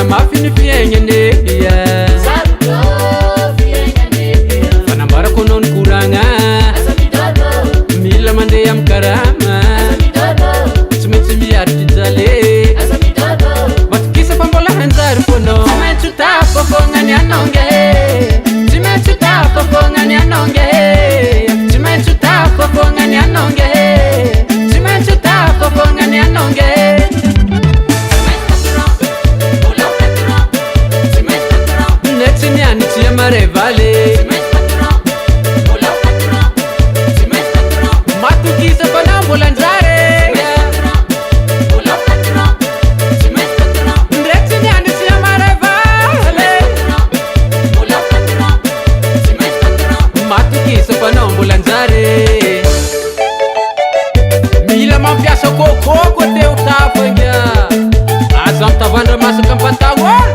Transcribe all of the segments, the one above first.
Mafini fiengene ya Panambara konon kuranga Mila mande yam karama Tumetsimi artizale Matukisa pambola hanzari kono Tumechuta poponga nyanonge Tumechuta poponga nyanonge Tumechuta poponga nyanonge Tumechuta poponga nyanonge Marevale Matukisa panambulanzare Ndretini anisia marevale Matukisa panambulanzare Mila mampiasa kokoko te utafanya Azam tavandra masaka mpatawol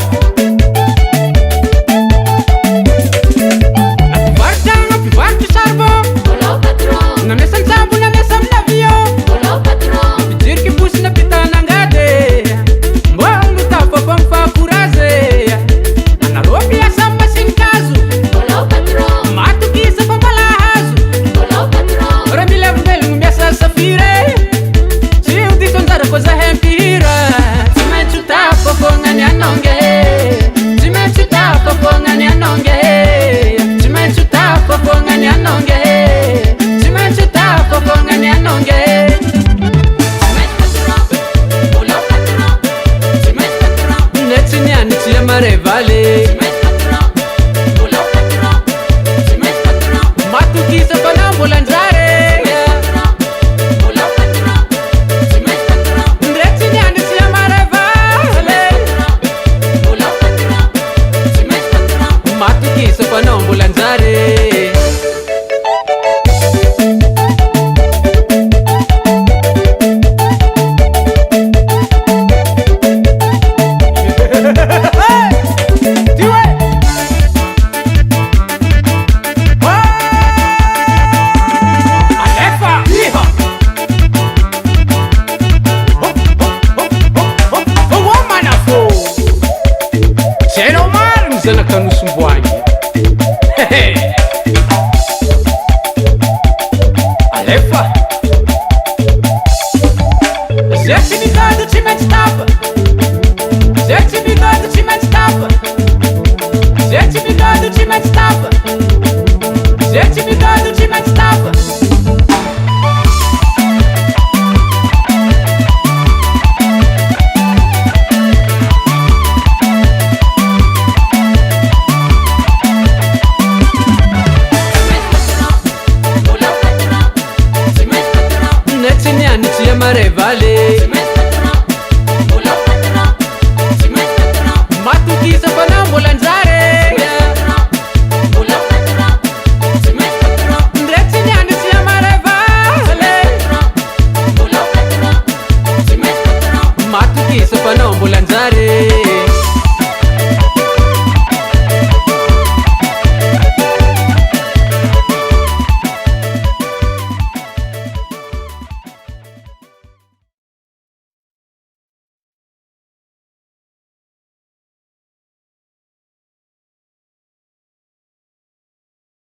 Marevale Matukisa panambulanzare Ndretini anisia marevale Matukisa panambulanzare Kanusumbuani Alefa Zeti bigado te mete tapa Zeti bigado te mete tapa Zeti bigado te mete tapa Zeti bigado te mete tapa Marevale